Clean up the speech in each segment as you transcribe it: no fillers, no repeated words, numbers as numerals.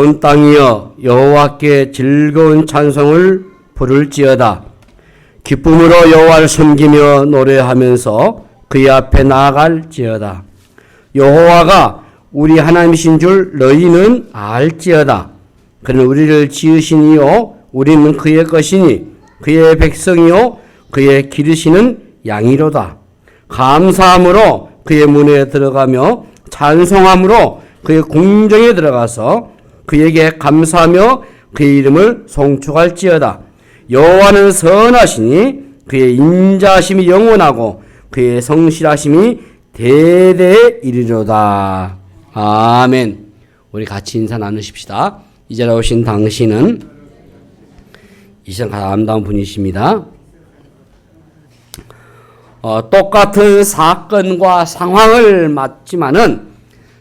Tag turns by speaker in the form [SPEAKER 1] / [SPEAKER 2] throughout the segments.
[SPEAKER 1] 온 땅이여 여호와께 즐거운 찬송을 부를지어다. 기쁨으로 여호와를 섬기며 노래하면서 그의 앞에 나아갈지어다. 여호와가 우리 하나님이신 줄 너희는 알지어다. 그는 우리를 지으신 이요 우리는 그의 것이니 그의 백성이요 그의 기르시는 양이로다. 감사함으로 그의 문에 들어가며 찬송함으로 그의 궁정에 들어가서 그에게 감사하며 그의 이름을 송축할지어다. 여호와는 선하시니 그의 인자하심이 영원하고 그의 성실하심이 대대에 이르리로다. 아멘. 우리 같이 인사 나누십시다. 이제 오신 당신은 이 시간 가장 아름다운 분이십니다. 똑같은 사건과 상황을 맞지만은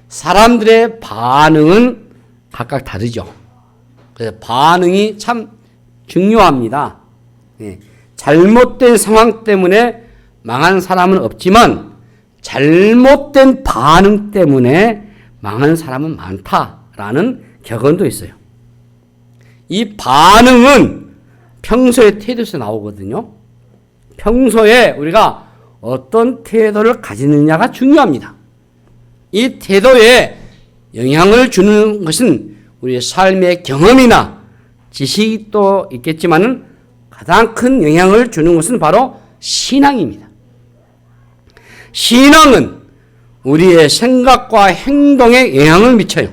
[SPEAKER 1] 사람들의 반응은 각각 다르죠. 그래서 반응이 참 중요합니다. 잘못된 상황 때문에 망한 사람은 없지만 잘못된 반응 때문에 망한 사람은 많다라는 격언도 있어요. 이 반응은 평소의 태도에서 나오거든요. 평소에 우리가 어떤 태도를 가지느냐가 중요합니다. 이 태도에 영향을 주는 것은 우리의 삶의 경험이나 지식도 있겠지만은 가장 큰 영향을 주는 것은 바로 신앙입니다. 신앙은 우리의 생각과 행동에 영향을 미쳐요.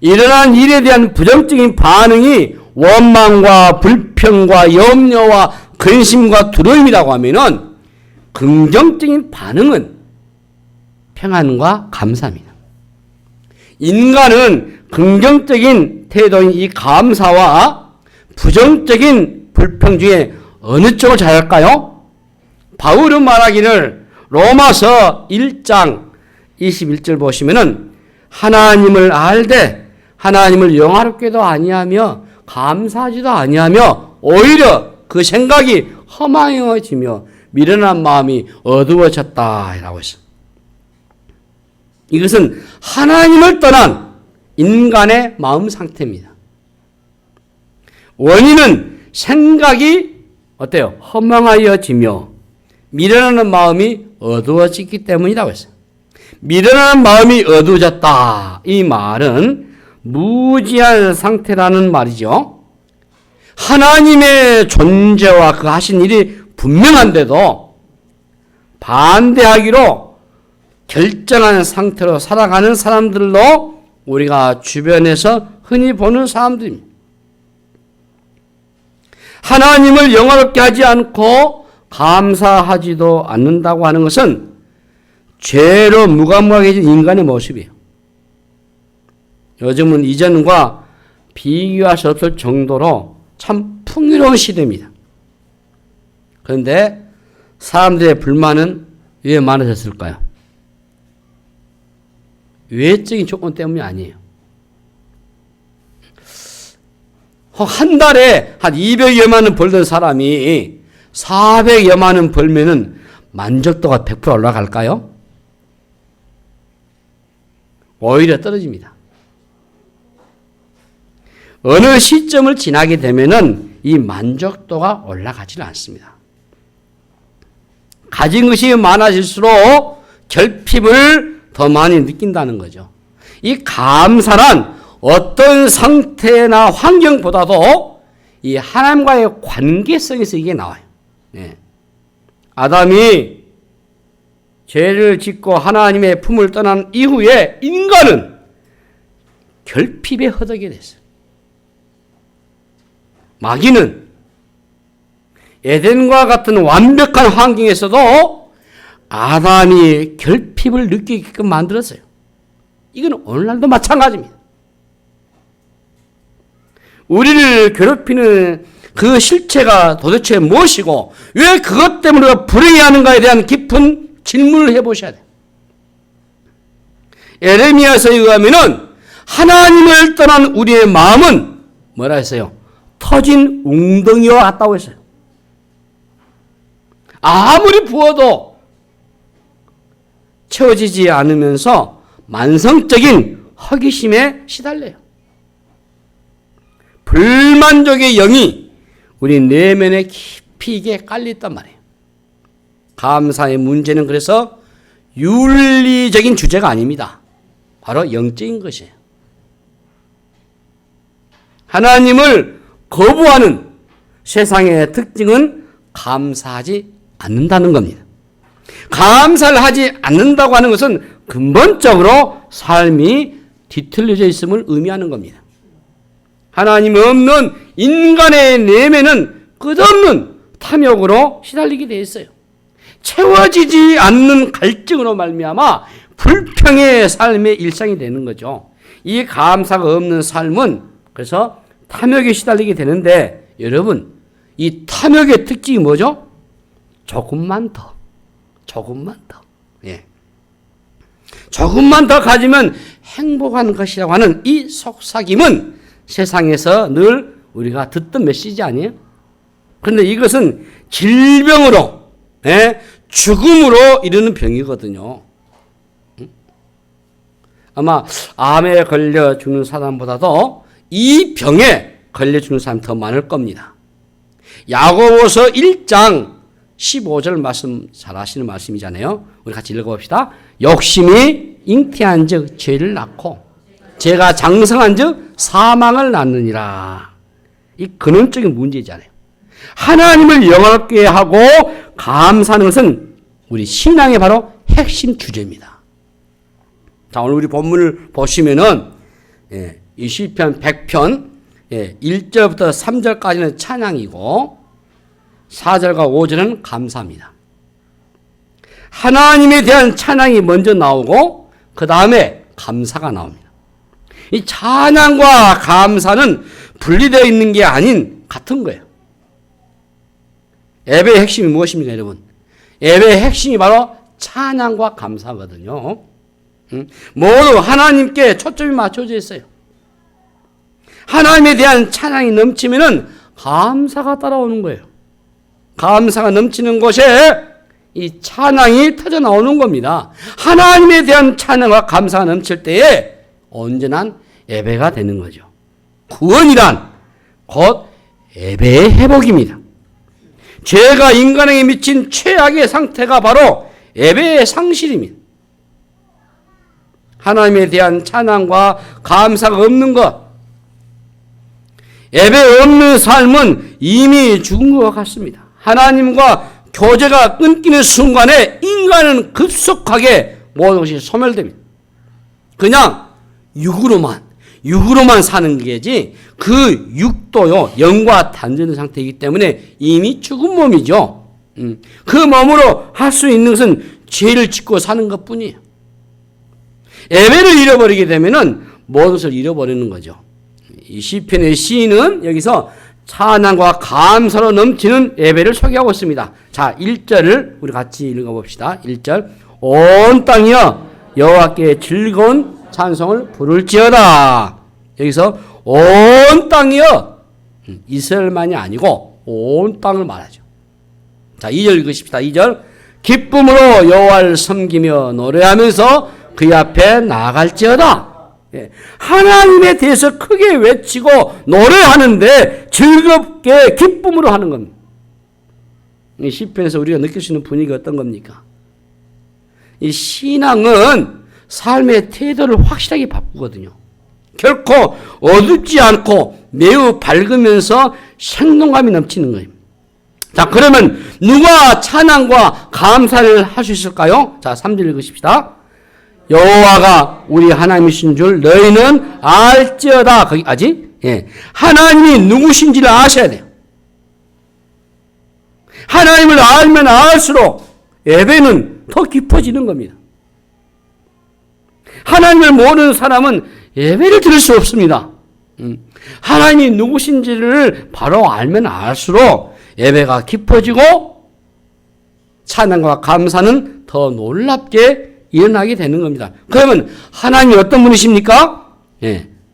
[SPEAKER 1] 일어난 일에 대한 부정적인 반응이 원망과 불평과 염려와 근심과 두려움이라고 하면은 긍정적인 반응은 평안과 감사입니다. 인간은 긍정적인 태도인 이 감사와 부정적인 불평 중에 어느 쪽을 잘할까요? 바울은 말하기를 로마서 1장 21절 보시면은 하나님을 알되 하나님을 영화롭게도 아니하며 감사하지도 아니하며 오히려 그 생각이 허망해지며 미련한 마음이 어두워졌다 라고 했어요. 이것은 하나님을 떠난 인간의 마음 상태입니다. 원인은 생각이 어때요? 허망하여지며 미련하는 마음이 어두워지기 때문이라고 했어요. 미련한 마음이 어두워졌다. 이 말은 무지한 상태라는 말이죠. 하나님의 존재와 그 하신 일이 분명한데도 반대하기로 결정한 상태로 살아가는 사람들로 우리가 주변에서 흔히 보는 사람들입니다. 하나님을 영화롭게 하지 않고 감사하지도 않는다고 하는 것은 죄로 무감각해진 인간의 모습이에요. 요즘은 이전과 비교할 수 없을 정도로 참 풍요로운 시대입니다. 그런데 사람들의 불만은 왜 많아졌을까요? 외적인 조건 때문이 아니에요. 한 달에 한 200여만 원 벌던 사람이 400여만 원 벌면은 만족도가 100% 올라갈까요? 오히려 떨어집니다. 어느 시점을 지나게 되면은 이 만족도가 올라가지는 않습니다. 가진 것이 많아질수록 결핍을 더 많이 느낀다는 거죠. 이 감사란 어떤 상태나 환경보다도 이 하나님과의 관계성에서 이게 나와요. 네. 아담이 죄를 짓고 하나님의 품을 떠난 이후에 인간은 결핍에 허덕게 됐어요. 마귀는 에덴과 같은 완벽한 환경에서도 아담이 결핍을 느끼게끔 만들었어요. 이건 오늘날도 마찬가지입니다. 우리를 괴롭히는 그 실체가 도대체 무엇이고 왜 그것 때문에 우리가 불행해하는가에 대한 깊은 질문을 해보셔야 돼요. 에레미야서에 의하면은 하나님을 떠난 우리의 마음은 뭐라 했어요? 터진 웅덩이와 같다고 했어요. 아무리 부어도 채워지지 않으면서 만성적인 허기심에 시달려요. 불만족의 영이 우리 내면에 깊이 있게 깔려있단 말이에요. 감사의 문제는 그래서 윤리적인 주제가 아닙니다. 바로 영적인 것이에요. 하나님을 거부하는 세상의 특징은 감사하지 않는다는 겁니다. 감사를 하지 않는다고 하는 것은 근본적으로 삶이 뒤틀려져 있음을 의미하는 겁니다. 하나님 없는 인간의 내면은 끝없는 탐욕으로 시달리게 되어 있어요. 채워지지 않는 갈증으로 말미암아 불평의 삶의 일상이 되는 거죠. 이 감사가 없는 삶은 그래서 탐욕에 시달리게 되는데, 여러분, 이 탐욕의 특징이 뭐죠? 조금만 더. 예. 조금만 더 가지면 행복한 것이라고 하는 이 속삭임은 세상에서 늘 우리가 듣던 메시지 아니에요? 그런데 이것은 질병으로, 죽음으로 이르는 병이거든요. 아마 암에 걸려 죽는 사람보다도 이 병에 걸려 죽는 사람이 더 많을 겁니다. 야고보서 1장 15절 말씀 잘 아시는 말씀이잖아요. 우리 같이 읽어봅시다. 욕심이 잉태한 즉 죄를 낳고 죄가 장성한 즉 사망을 낳느니라. 이 근원적인 문제잖아요. 하나님을 영화롭게 하고 감사하는 것은 우리 신앙의 바로 핵심 주제입니다. 자, 오늘 우리 본문을 보시면은 이 시편 100편 1절부터 3절까지는 찬양이고 4절과 5절은 감사입니다. 하나님에 대한 찬양이 먼저 나오고 그 다음에 감사가 나옵니다. 이 찬양과 감사는 분리되어 있는 게 아닌 같은 거예요. 예배의 핵심이 무엇입니까, 여러분? 예배의 핵심이 바로 찬양과 감사거든요. 모두 하나님께 초점이 맞춰져 있어요. 하나님에 대한 찬양이 넘치면은 감사가 따라오는 거예요. 감사가 넘치는 곳에 이 찬양이 터져 나오는 겁니다. 하나님에 대한 찬양과 감사가 넘칠 때에 온전한 예배가 되는 거죠. 구원이란 곧 예배의 회복입니다. 죄가 인간에게 미친 최악의 상태가 바로 예배의 상실입니다. 하나님에 대한 찬양과 감사가 없는 것, 예배 없는 삶은 이미 죽은 것 같습니다. 하나님과 교제가 끊기는 순간에 인간은 급속하게 모든 것이 소멸됩니다. 그냥 육으로만 사는 게지 그 육도요 영과 단절된 상태이기 때문에 이미 죽은 몸이죠. 그 몸으로 할 수 있는 것은 죄를 짓고 사는 것뿐이에요. 예배를 잃어버리게 되면은 모든 것을 잃어버리는 거죠. 이 시편의 시인은 여기서 찬양과 감사로 넘치는 예배를 소개하고 있습니다. 자, 1절을 우리 같이 읽어봅시다. 1절 온 땅이여 여호와께 즐거운 찬송을 부를지어다. 여기서 온 땅이여 이스라엘만이 아니고 온 땅을 말하죠. 자, 2절 읽으십시다. 2절 기쁨으로 여호와를 섬기며 노래하면서 그 앞에 나아갈지어다. 하나님에 대해서 크게 외치고 노래하는데 즐겁게 기쁨으로 하는 겁니다. 이 시편에서 우리가 느낄 수 있는 분위기가 어떤 겁니까? 이 신앙은 삶의 태도를 확실하게 바꾸거든요. 결코 어둡지 않고 매우 밝으면서 생동감이 넘치는 거예요. 자, 그러면 누가 찬양과 감사를 할 수 있을까요? 자, 3절 읽으십시다. 여호와가 우리 하나님이신 줄 너희는 알지어다. 거기까지. 하나님이 누구신지를 아셔야 돼요. 하나님을 알면 알수록 예배는 더 깊어지는 겁니다. 하나님을 모르는 사람은 예배를 드릴 수 없습니다. 하나님이 누구신지를 바로 알면 알수록 예배가 깊어지고 찬양과 감사는 더 놀랍게 일어나게 되는 겁니다. 그러면 하나님이 어떤 분이십니까?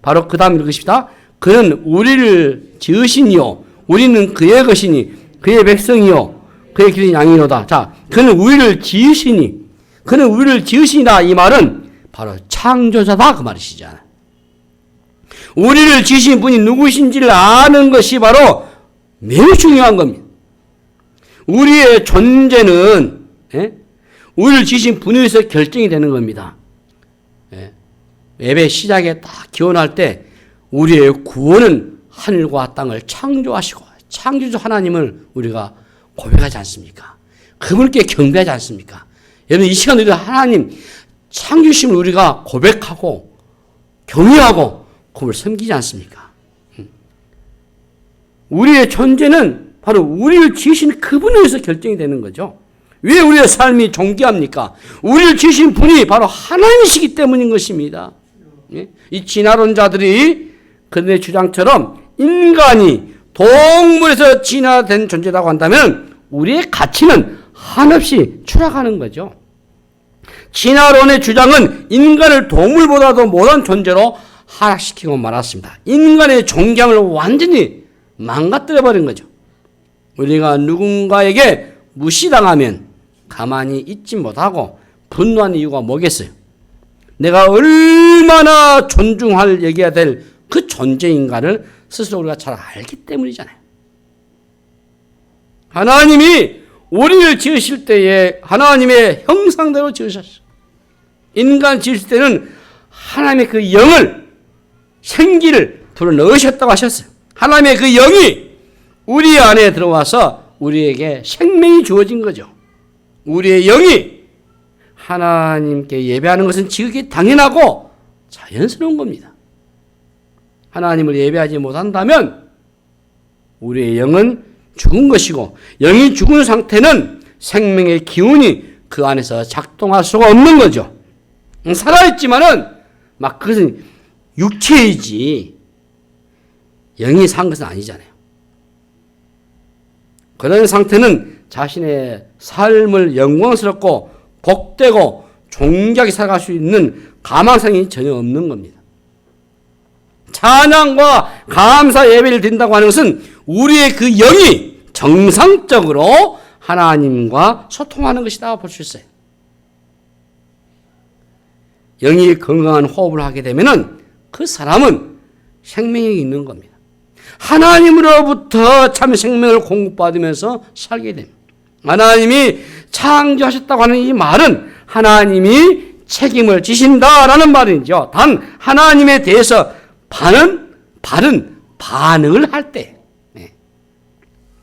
[SPEAKER 1] 바로 그 다음 읽으십시다. 그는 우리를 지으시니요 우리는 그의 것이니 그의 백성이요 그의 기른 양이로다. 자, 그는 우리를 지으시니 그는 우리를 지으시니라. 이 말은 바로 창조자다 그 말이시잖아요. 우리를 지으신 분이 누구신지를 아는 것이 바로 매우 중요한 겁니다. 우리의 존재는 우리를 지으신 분에서 결정이 되는 겁니다. 예배 시작에 딱 기원할 때 우리의 구원은 하늘과 땅을 창조하시고 창조주 하나님을 우리가 고백하지 않습니까? 그분께 경배하지 않습니까? 여러분 이 시간 우리가 하나님 창조심을 우리가 고백하고 경외하고 그분을 섬기지 않습니까? 우리의 존재는 바로 우리를 지으신 그분에 의해서 결정이 되는 거죠. 왜 우리의 삶이 존귀합니까? 우리를 지으신 분이 바로 하나님이시기 때문인 것입니다. 이 진화론자들이 그들의 주장처럼 인간이 동물에서 진화된 존재라고 한다면 우리의 가치는 한없이 추락하는 거죠. 진화론의 주장은 인간을 동물보다도 못한 존재로 하락시키고 말았습니다. 인간의 존경을 완전히 망가뜨려버린 거죠. 우리가 누군가에게 무시당하면 가만히 있지 못하고 분노하는 이유가 뭐겠어요? 내가 얼마나 존중할 얘기해야 될 그 존재인가를 스스로 우리가 잘 알기 때문이잖아요. 하나님이 우리를 지으실 때에 하나님의 형상대로 지으셨어요. 인간 지으실 때는 하나님의 그 영을 생기를 불어넣으셨다고 하셨어요. 하나님의 그 영이 우리 안에 들어와서 우리에게 생명이 주어진 거죠. 우리의 영이 하나님께 예배하는 것은 지극히 당연하고 자연스러운 겁니다. 하나님을 예배하지 못한다면 우리의 영은 죽은 것이고 영이 죽은 상태는 생명의 기운이 그 안에서 작동할 수가 없는 거죠. 살아있지만은 막 그것은 육체이지 영이 산 것은 아니잖아요. 그런 상태는 자신의 삶을 영광스럽고 복되고 존귀하게 살아갈 수 있는 가망성이 전혀 없는 겁니다. 찬양과 감사 예배를 드린다고 하는 것은 우리의 그 영이 정상적으로 하나님과 소통하는 것이다 볼 수 있어요. 영이 건강한 호흡을 하게 되면은 그 사람은 생명이 있는 겁니다. 하나님으로부터 참 생명을 공급받으면서 살게 됩니다. 하나님이 창조하셨다고 하는 이 말은 하나님이 책임을 지신다라는 말이죠. 단 하나님에 대해서 바른 반응을 할 때,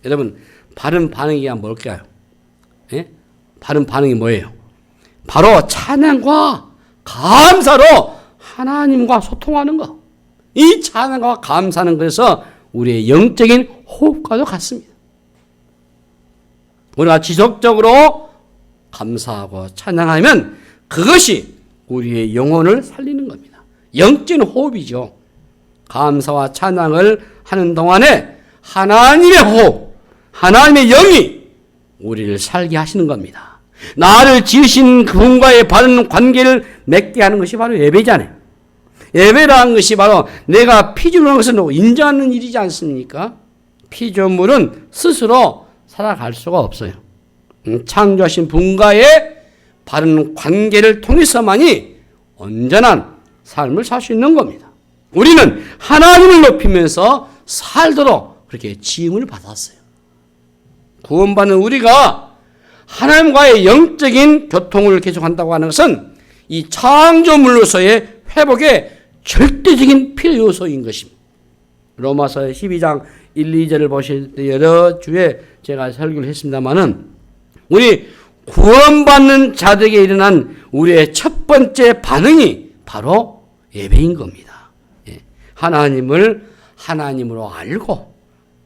[SPEAKER 1] 여러분 바른 반응이 뭘까요? 바른 반응이 뭐예요? 바로 찬양과 감사로 하나님과 소통하는 것. 이 찬양과 감사는 그래서 우리의 영적인 호흡과도 같습니다. 우리가 지속적으로 감사하고 찬양하면 그것이 우리의 영혼을 살리는 겁니다. 영적인 호흡이죠. 감사와 찬양을 하는 동안에 하나님의 호흡, 하나님의 영이 우리를 살게 하시는 겁니다. 나를 지으신 그분과의 바른 관계를 맺게 하는 것이 바로 예배잖아요. 예배라는 것이 바로 내가 피조물인 것을 인정하는 일이지 않습니까? 피조물은 스스로 살아갈 수가 없어요. 창조하신 분과의 바른 관계를 통해서만이 온전한 삶을 살 수 있는 겁니다. 우리는 하나님을 높이면서 살도록 그렇게 지음을 받았어요. 구원받는 우리가 하나님과의 영적인 교통을 계속한다고 하는 것은 이 창조물로서의 회복의 절대적인 필요 요소인 것입니다. 로마서 12장 1, 2절을 보실 때 여러 주에 제가 설교를 했습니다마는 우리 구원받는 자들에게 일어난 우리의 첫 번째 반응이 바로 예배인 겁니다. 하나님을 하나님으로 알고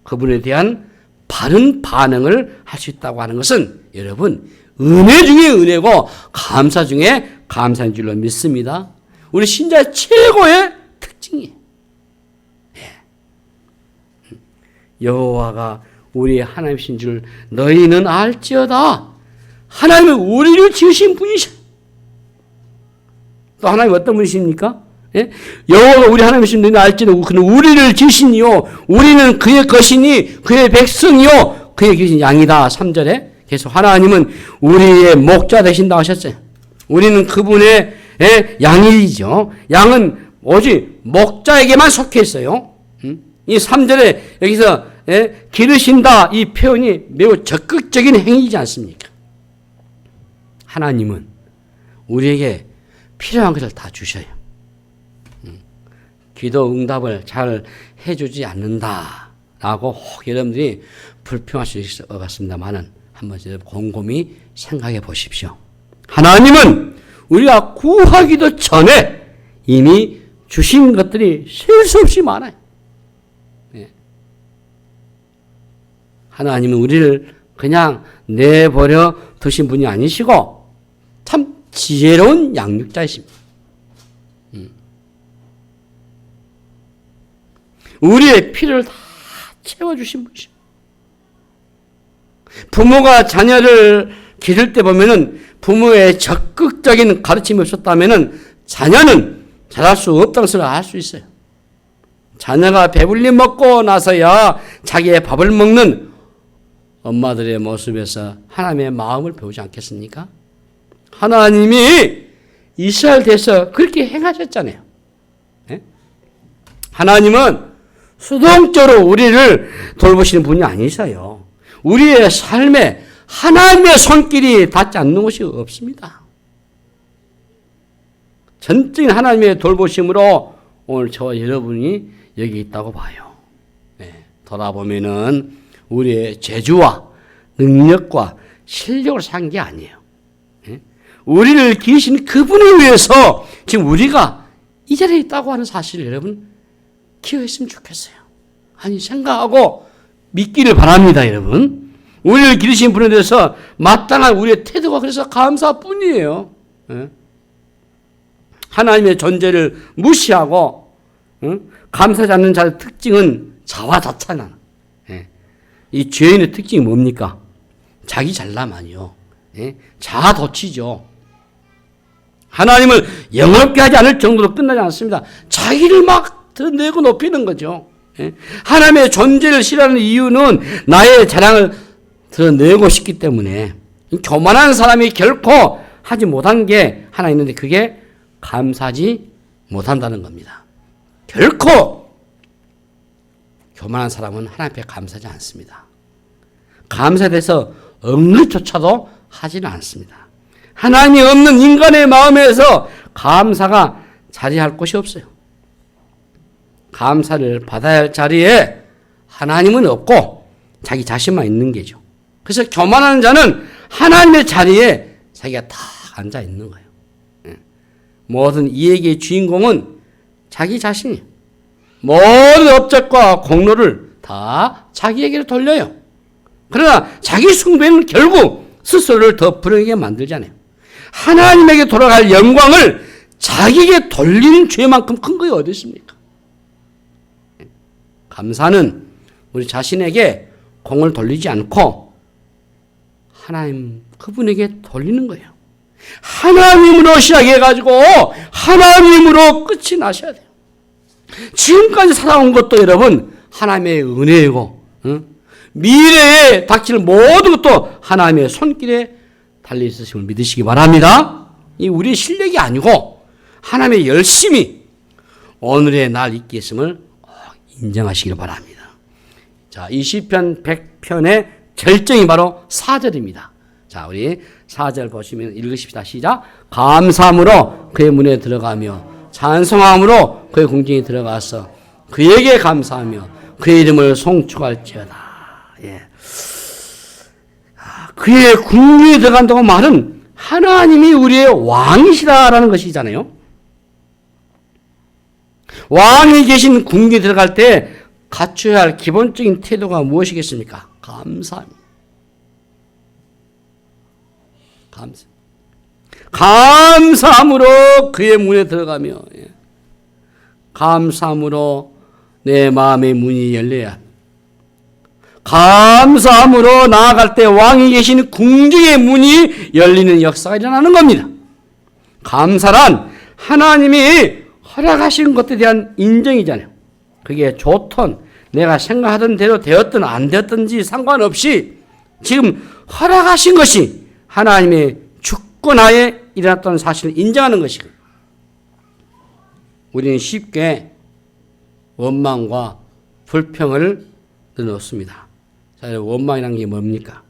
[SPEAKER 1] 그분에 대한 바른 반응을 할 수 있다고 하는 것은 여러분 은혜 중에 은혜고 감사 중에 감사인 줄로 믿습니다. 우리 신자의 최고의 특징이에요. 여호와가 우리의 하나님이신 줄 너희는 알지어다. 하나님은 우리를 지으신 분이셔. 또 하나님 어떤 분이십니까? 여호와가 우리 하나님이신 너희는 알지어다. 그는 우리를 지으시니요 우리는 그의 것이니 그의 백성이요 그의 기신 양이다. 3절에 계속 하나님은 우리의 목자 되신다고 하셨어요. 우리는 그분의 양이죠. 양은 오직 목자에게만 속해 있어요. 이 3절에 여기서 기르신다 이 표현이 매우 적극적인 행위이지 않습니까? 하나님은 우리에게 필요한 것을 다 주셔요. 기도 응답을 잘 해주지 않는다라고 혹 여러분들이 불평할 수 있을 것 같습니다만은 한번 곰곰이 생각해 보십시오. 하나님은 우리가 구하기도 전에 이미 주신 것들이 셀 수 없이 많아요. 하나님은 우리를 그냥 내버려 두신 분이 아니시고 참 지혜로운 양육자이십니다. 우리의 필요를 다 채워주신 분이십니다. 부모가 자녀를 기를 때 보면은 부모의 적극적인 가르침이 없었다면은 자녀는 잘할 수 없다는 것을 알 수 있어요. 자녀가 배불리 먹고 나서야 자기의 밥을 먹는 엄마들의 모습에서 하나님의 마음을 배우지 않겠습니까? 하나님이 이스라엘 대해서 그렇게 행하셨잖아요. 네? 하나님은 수동적으로 우리를 돌보시는 분이 아니셔요. 우리의 삶에 하나님의 손길이 닿지 않는 곳이 없습니다. 전적인 하나님의 돌보심으로 오늘 저와 여러분이 여기 있다고 봐요. 네, 돌아보면은 우리의 재주와 능력과 실력을 산 게 아니에요. 네? 우리를 기르신 그분을 위해서 지금 우리가 이 자리에 있다고 하는 사실을 여러분 기억했으면 좋겠어요. 아니 생각하고 믿기를 바랍니다, 여러분. 우리를 기르신 분에 대해서 마땅한 우리의 태도가 그래서 감사뿐이에요. 네? 하나님의 존재를 무시하고 감사하지 않는 자의 특징은 자화자찬하는. 이 죄인의 특징이 뭡니까? 자기 잘나만이요. 자아도취죠. 하나님을 영업게 하지 않을 정도로 끝나지 않습니다. 자기를 막 드러내고 높이는 거죠. 하나님의 존재를 싫어하는 이유는 나의 자랑을 드러내고 싶기 때문에 교만한 사람이 결코 하지 못한 게 하나 있는데 그게 감사하지 못한다는 겁니다. 결코 교만한 사람은 하나님 앞에 감사하지 않습니다. 감사에 대해서 언급조차도 하지는 않습니다. 하나님이 없는 인간의 마음에서 감사가 자리할 곳이 없어요. 감사를 받아야 할 자리에 하나님은 없고 자기 자신만 있는 게죠. 그래서 교만한 자는 하나님의 자리에 자기가 다 앉아 있는 거예요. 모든 이야기의 주인공은 자기 자신이에요. 모든 업적과 공로를 다 자기에게로 돌려요. 그러나 자기 숭배는 결국 스스로를 더 불행하게 만들잖아요. 하나님에게 돌아갈 영광을 자기에게 돌리는 죄만큼 큰 것이 어디 있습니까? 감사는 우리 자신에게 공을 돌리지 않고 하나님 그분에게 돌리는 거예요. 하나님으로 시작해가지고 하나님으로 끝이 나셔야 돼요. 지금까지 살아온 것도 여러분 하나님의 은혜이고 미래에 닥칠 모든 것도 하나님의 손길에 달려있으심을 믿으시기 바랍니다. 이 우리의 실력이 아니고 하나님의 열심히 오늘의 날 있게 했음을 인정하시기 바랍니다. 자, 이 시편 100편의 결정이 바로 4절입니다. 자, 우리 4절 보시면 읽으십시다. 시작. 감사함으로 그의 문에 들어가며 찬송함으로 그의 궁정에 들어가서 그에게 감사하며 그의 이름을 송축할지어다. 예. 그의 궁정에 들어간다고 말은 하나님이 우리의 왕이시다라는 것이잖아요. 왕이 계신 궁정에 들어갈 때 갖춰야 할 기본적인 태도가 무엇이겠습니까? 감사합니다. 감사함으로 그의 문에 들어가며 감사함으로 내 마음의 문이 열려야 합니다. 감사함으로 나아갈 때 왕이 계신 궁정의 문이 열리는 역사가 일어나는 겁니다. 감사란 하나님이 허락하신 것에 대한 인정이잖아요. 그게 좋든 내가 생각하던 대로 되었든 안 되었든지 상관없이 지금 허락하신 것이 하나님의 주권하에 일어났다는 사실을 인정하는 것이고 우리는 쉽게 원망과 불평을 넣어놓습니다. 자, 원망이라는 게 뭡니까?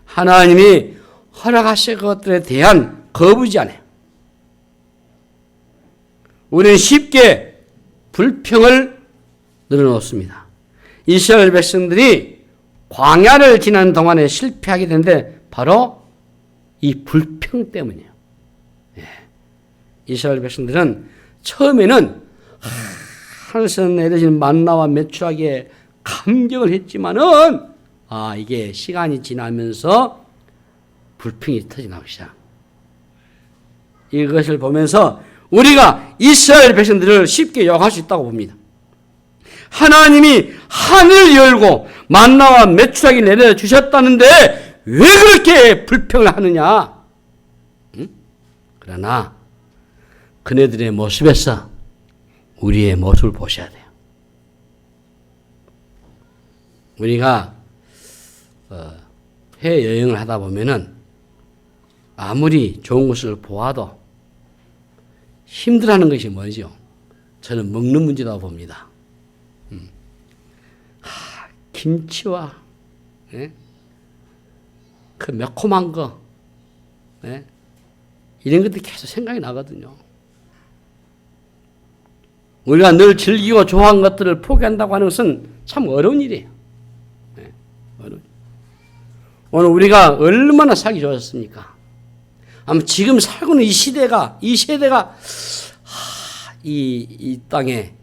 [SPEAKER 1] 하나님이 허락하실 것들에 대한 거부잖아요. 우리는 쉽게 불평을 늘어놓습니다. 이스라엘 백성들이 광야를 지나는 동안에 실패하게 되는데 바로 이 불평 때문이에요. 이스라엘 백성들은 처음에는 하늘에서 내려지는 만나와 메추라기에 감격을 했지만은 이게 시간이 지나면서 불평이 터져나오기 시작. 이것을 보면서 우리가 이스라엘 백성들을 쉽게 욕할 수 있다고 봅니다. 하나님이 하늘을 열고 만나와 메추라기를 내려주셨다는데 왜 그렇게 불평을 하느냐? 그러나 그네들의 모습에서 우리의 모습을 보셔야 돼요. 우리가 해외여행을 하다 보면은 아무리 좋은 것을 보아도 힘들어하는 것이 뭐죠? 저는 먹는 문제라고 봅니다. 김치와 그 매콤한 거 이런 것들이 계속 생각이 나거든요. 우리가 늘 즐기고 좋아하는 것들을 포기한다고 하는 것은 참 어려운 일이에요. 오늘 우리가 얼마나 살기 좋았습니까? 아마 지금 살고 있는 이 세대가 이 땅에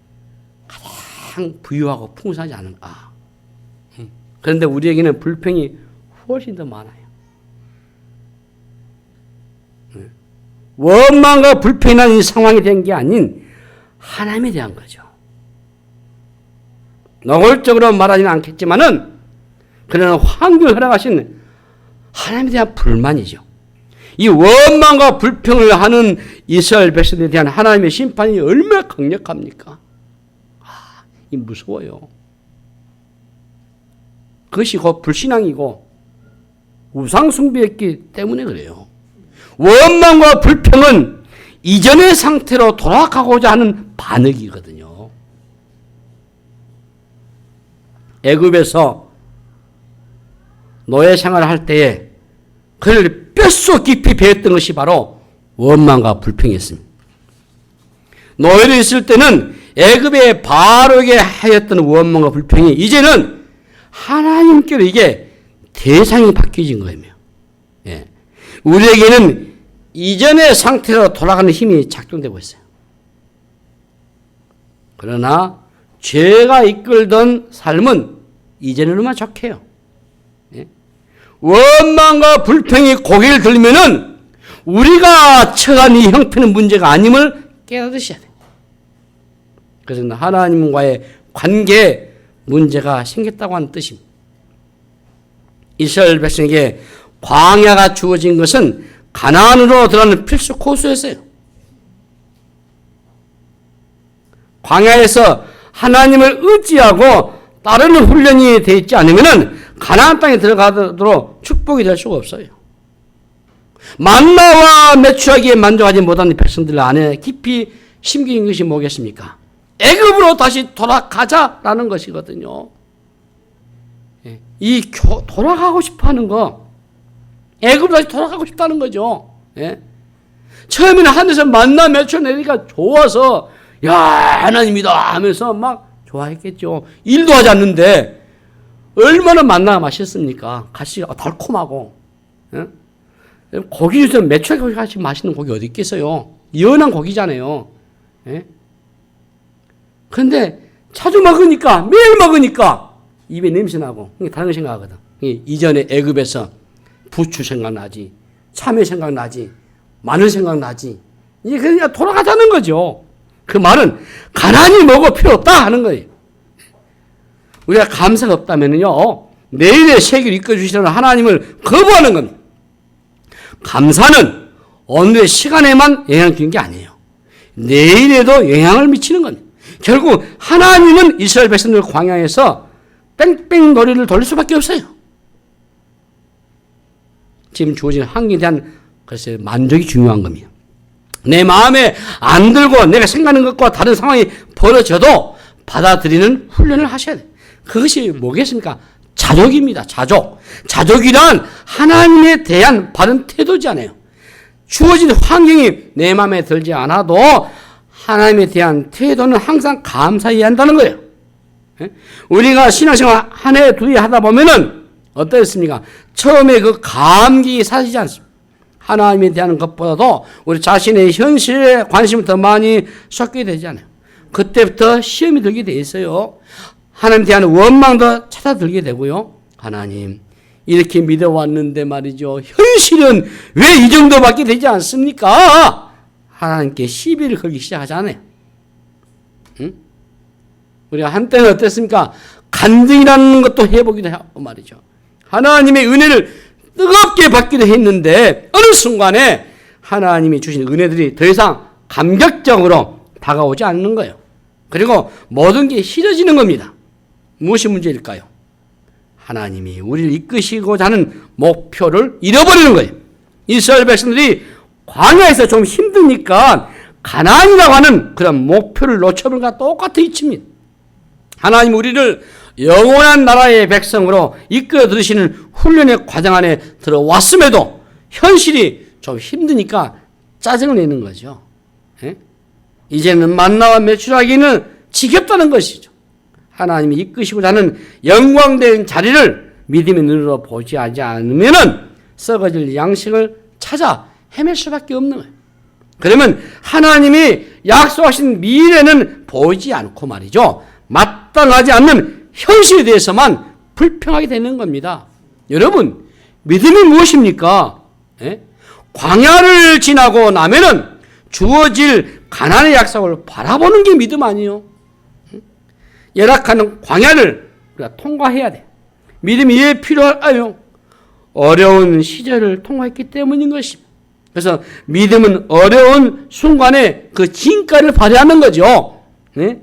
[SPEAKER 1] 가장 부유하고 풍성하지 않은가. 그런데 우리에게는 불평이 훨씬 더 많아요. 원망과 불평이 나는 이 상황이 된 게 아닌 하나님에 대한 거죠. 노골적으로 말하지는 않겠지만은 그러나 환경을 허락하신 하나님에 대한 불만이죠. 이 원망과 불평을 하는 이스라엘 백성들에 대한 하나님의 심판이 얼마나 강력합니까? 이 무서워요. 그것이 곧 불신앙이고 우상숭배였기 때문에 그래요. 원망과 불평은 이전의 상태로 돌아가고자 하는 반응이거든요. 애굽에서 노예 생활을 할 때에 그를 뼛속 깊이 배웠던 것이 바로 원망과 불평이었습니다. 노예로 있을 때는 애굽의 바로에게 하였던 원망과 불평이 이제는 하나님께로 이게 대상이 바뀌어진 거예요. 우리에게는 이전의 상태로 돌아가는 힘이 작동되고 있어요. 그러나 죄가 이끌던 삶은 이전으로만 좋게요. 원망과 불평이 고개를 들면은 우리가 처한 이 형편의 문제가 아님을 깨닫으셔야 돼요. 그래서 하나님과의 관계에 문제가 생겼다고 하는 뜻입니다. 이스라엘 백성에게 광야가 주어진 것은 가나안으로 들어가는 필수 코스였어요. 광야에서 하나님을 의지하고 따르는 훈련이 되어 있지 않으면 가나안 땅에 들어가도록 축복이 될 수가 없어요. 만나와 메추라기에 만족하지 못하는 백성들 안에 깊이 심긴 것이 뭐겠습니까? 애굽으로 다시 돌아가자라는 것이거든요. 이 돌아가고 싶어하는 거, 애굽으로 다시 돌아가고 싶다는 거죠. 처음에는 하늘에서 만나 메추라 내리니까 좋아서 야 하나님이다 하면서 막 좋아했겠죠. 일도 하지 않는데 얼마나 만나가 맛있습니까? 가시가 달콤하고 고기 중에서 메추라기 같이 맛있는 고기 어디 있겠어요? 연한 고기잖아요. 그런데 자주 먹으니까 매일 먹으니까 입에 냄새 나고 다른 거 생각하거든. 이전에 애굽에서 부추 생각나지, 참외 생각나지, 마늘 생각나지. 이제 그냥 돌아가자는 거죠. 그 말은 가난이 뭐고 필요 없다 하는 거예요. 우리가 감사가 없다면요 내일의 세계를 이끌어주시는 하나님을 거부하는 겁니다. 감사는 오늘의 시간에만 영향을 주는 게 아니에요. 내일에도 영향을 미치는 겁니다. 결국 하나님은 이스라엘 백성들 광야에서 뺑뺑 놀이를 돌릴 수밖에 없어요. 지금 주어진 환경에 대한 글쎄 만족이 중요한 겁니다. 내 마음에 안 들고 내가 생각하는 것과 다른 상황이 벌어져도 받아들이는 훈련을 하셔야 돼요. 그것이 뭐겠습니까? 자족입니다. 자족. 자족이란 하나님에 대한 바른 태도잖아요. 주어진 환경이 내 마음에 들지 않아도 하나님에 대한 태도는 항상 감사해야 한다는 거예요. 우리가 신앙생활 한 해, 두 해 하다 보면은 어떻습니까? 처음에 그 감격이 사라지지 않습니다. 하나님에 대한 것보다도 우리 자신의 현실에 관심을 더 많이 쏟게 되잖아요. 그때부터 시험이 들게 돼 있어요. 하나님에 대한 원망도 찾아들게 되고요. 하나님, 이렇게 믿어왔는데 말이죠. 현실은 왜 이 정도밖에 되지 않습니까? 하나님께 시비를 걸기 시작하잖아요. 응? 우리가 한때는 어땠습니까? 간증이라는 것도 해보기도 하고 말이죠. 하나님의 은혜를 뜨겁게 받기도 했는데 어느 순간에 하나님이 주신 은혜들이 더 이상 감격적으로 다가오지 않는 거예요. 그리고 모든 게 싫어지는 겁니다. 무엇이 문제일까요? 하나님이 우리를 이끄시고자 하는 목표를 잃어버리는 거예요. 이스라엘 백성들이 광야에서 좀 힘드니까 가나안이라고 하는 그런 목표를 놓쳐버린 것과 똑같은 이치입니다. 하나님 우리를 영원한 나라의 백성으로 이끌어 들으시는 훈련의 과정 안에 들어왔음에도 현실이 좀 힘드니까 짜증을 내는 거죠. 예? 이제는 만나와 매출하기는 지겹다는 것이죠. 하나님이 이끄시고자 하는 영광된 자리를 믿음의 눈으로 보지 않으면 썩어질 양식을 찾아 헤맬 수밖에 없는 거예요. 그러면 하나님이 약속하신 미래는 보이지 않고 말이죠. 마땅하지 않는 현실에 대해서만 불평하게 되는 겁니다. 여러분, 믿음이 무엇입니까? 예? 광야를 지나고 나면은 주어질 가나안의 약속을 바라보는 게 믿음 아니에요? 열악한 광야를 우리가 통과해야 돼. 믿음이 왜 필요할까요? 어려운 시절을 통과했기 때문인 것입니다. 그래서 믿음은 어려운 순간에 그 진가를 발휘하는 거죠. 네?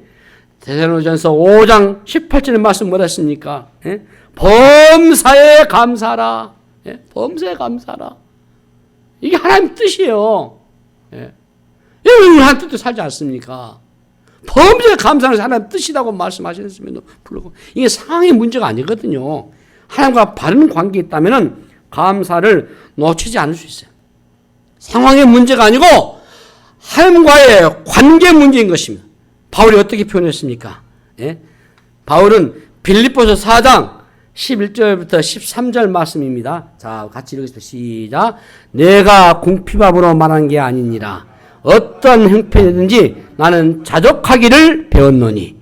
[SPEAKER 1] 데살로니가전서 5장 18절의 말씀 뭐라 했습니까? 네? 범사에 감사라. 네? 범사에 감사라. 이게 하나님 뜻이에요. 네? 여러분 하나님 뜻도 살지 않습니까? 범사에 감사는 하나님 뜻이라고 말씀하셨음에도 불구하고 이게 상황의 문제가 아니거든요. 하나님과 바른 관계에 있다면 감사를 놓치지 않을 수 있어요. 상황의 문제가 아니고 하나님과의 관계 문제인 것입니다. 바울이 어떻게 표현했습니까? 예? 바울은 빌립보서 4장 11절부터 13절 말씀입니다. 자, 같이 읽으십시오. 시작. 내가 궁핍함으로 말한 게 아니니라. 어떤 형편이든지 나는 자족하기를 배웠노니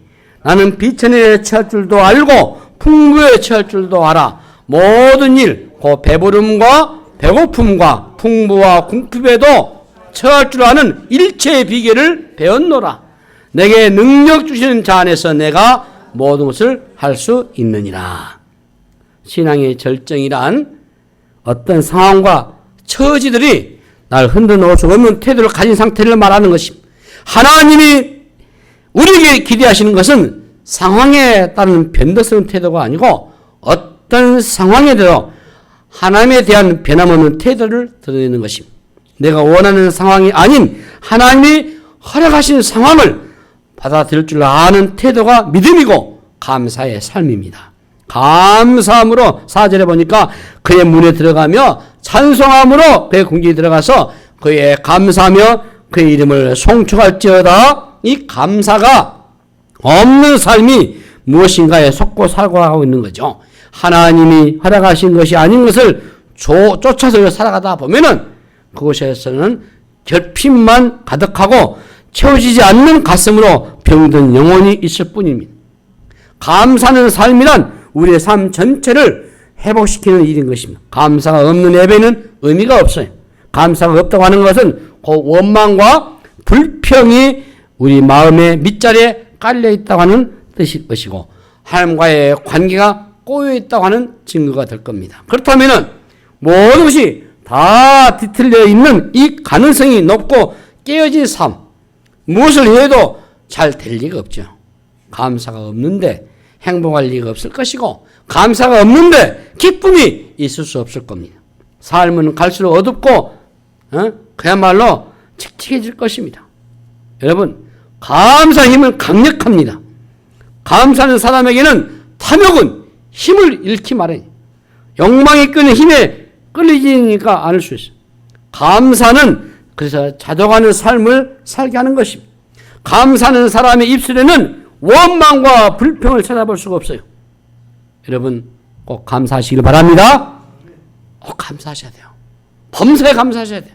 [SPEAKER 1] 나는 비천에 처할 줄도 알고 풍부에 처할 줄도 알아. 모든 일, 그 배부름과 배고픔과 풍부와 궁핍에도 처할 줄 아는 일체의 비결을 배웠노라. 내게 능력 주시는 자 안에서 내가 모든 것을 할 수 있느니라. 신앙의 절정이란 어떤 상황과 처지들이 날 흔들어놓을 수 없는 태도를 가진 상태를 말하는 것입니다. 하나님이 우리에게 기대하시는 것은 상황에 따른 변덕스러운 태도가 아니고 어떤 상황에도 하나님에 대한 변함없는 태도를 드러내는 것입니다. 내가 원하는 상황이 아닌 하나님이 허락하신 상황을 받아들일 줄 아는 태도가 믿음이고 감사의 삶입니다. 감사함으로 4절에 보니까 그의 문에 들어가며 찬송함으로 그의 궁지에 들어가서 그의 감사하며 그의 이름을 송축할지어다. 이 감사가 없는 삶이 무엇인가에 속고 살아가고 있는 거죠. 하나님이 허락하신 것이 아닌 것을 쫓아서 살아가다 보면은 그곳에서는 결핍만 가득하고 채워지지 않는 가슴으로 병든 영혼이 있을 뿐입니다. 감사하는 삶이란 우리의 삶 전체를 회복시키는 일인 것입니다. 감사가 없는 예배는 의미가 없어요. 감사가 없다고 하는 것은 그 원망과 불평이 우리 마음의 밑자리에 깔려 있다고 하는 뜻일 것이고 하나님과의 관계가 꼬여 있다고 하는 증거가 될 겁니다. 그렇다면 모든 것이 다 뒤틀려 있는 이 가능성이 높고 깨어진 삶, 무엇을 해도 잘 될 리가 없죠. 감사가 없는데 행복할 리가 없을 것이고 감사가 없는데 기쁨이 있을 수 없을 겁니다. 삶은 갈수록 어둡고 그야말로 칙칙해질 것입니다. 여러분, 감사의 힘은 강력합니다. 감사하는 사람에게는 탐욕은 힘을 잃기 마련이에요. 욕망이 끄는 힘에 끌리지니까 않을 수 있어요. 감사는 그래서 자족하는 삶을 살게 하는 것입니다. 감사하는 사람의 입술에는 원망과 불평을 찾아볼 수가 없어요. 여러분 꼭 감사하시길 바랍니다. 꼭 감사하셔야 돼요. 범사에 감사하셔야 돼요.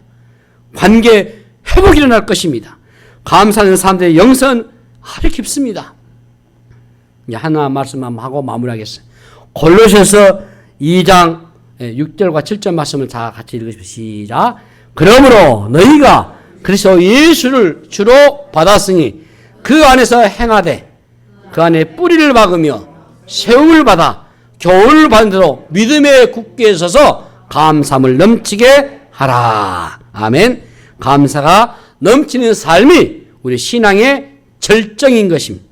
[SPEAKER 1] 관계 회복이 일어날 것입니다. 감사하는 사람들의 영성은 아주 깊습니다. 이제 하나 말씀 한번 하고 마무리하겠어요. 골로새서 2장 6절과 7절 말씀을 다 같이 읽으십시오. 시작. 그러므로 너희가 그리스도 예수를 주로 받았으니 그 안에서 행하되 그 안에 뿌리를 박으며 세움을 받아 교훈을 받은 대로 믿음에 굳게 서서 감사함을 넘치게 하라. 아멘. 감사가 넘치는 삶이 우리 신앙의 절정인 것입니다.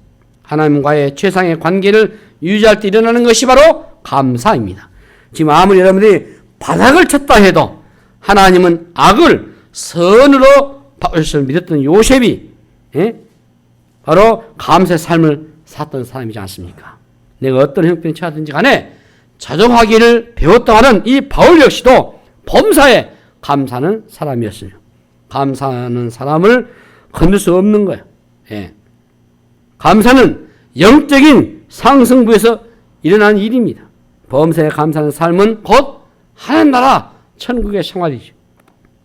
[SPEAKER 1] 하나님과의 최상의 관계를 유지할 때 일어나는 것이 바로 감사입니다. 지금 아무리 여러분들이 바닥을 쳤다 해도 하나님은 악을 선으로 바꾸실 믿었던 요셉이 바로 감사의 삶을 살았던 사람이지 않습니까? 내가 어떤 형편이 처하든지 간에 자족하기를 배웠다 하는 이 바울 역시도 범사에 감사하는 사람이었어요. 감사하는 사람을 건들 수 없는 거예요. 예. 감사는 영적인 상승부에서 일어나는 일입니다. 범사에 감사하는 삶은 곧 하나님 나라 천국의 생활이죠.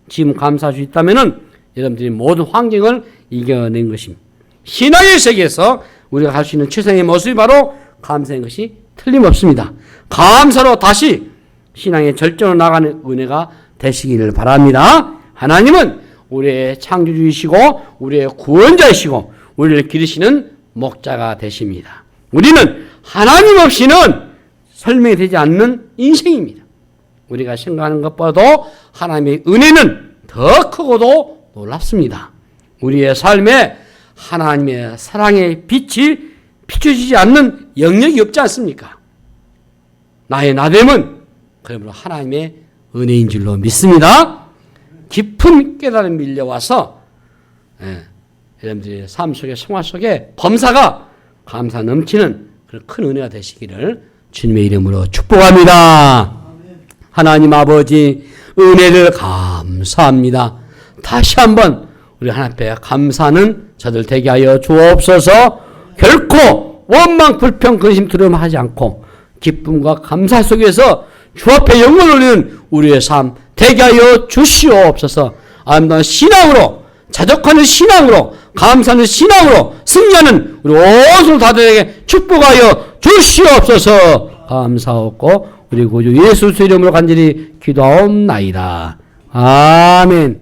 [SPEAKER 1] 지금 감사할 수 있다면 여러분들이 모든 환경을 이겨낸 것입니다. 신앙의 세계에서 우리가 갈 수 있는 최상의 모습이 바로 감사인 것이 틀림없습니다. 감사로 다시 신앙의 절정으로 나가는 은혜가 되시기를 바랍니다. 하나님은 우리의 창조주이시고 우리의 구원자이시고 우리를 기르시는 목자가 되십니다. 우리는 하나님 없이는 설명이 되지 않는 인생입니다. 우리가 생각하는 것보다도 하나님의 은혜는 더 크고도 놀랍습니다. 우리의 삶에 하나님의 사랑의 빛이 비춰지지 않는 영역이 없지 않습니까? 나의 나됨은 그러므로 하나님의 은혜인 줄로 믿습니다. 깊은 깨달음이 밀려와서 여러분들의 삶 속에 생활 속에 범사가 감사 넘치는 그런 큰 은혜가 되시기를 주님의 이름으로 축복합니다. 하나님 아버지 은혜를 감사합니다. 다시 한번 우리 하나님 앞에 감사하는 저들 되게 하여 주옵소서. 결코 원망 불평 근심 두려움하지 않고 기쁨과 감사 속에서 주 앞에 영광을 올리는 우리의 삶 되게 하여 주시옵소서. 아름다운 신앙으로 자족하는 신앙으로 감사하는 신앙으로 승리하는 우리 온 다들에게 축복하여 주시옵소서. 감사하고 우리 구주 예수 이름으로 간절히 기도하옵나이다. 아멘.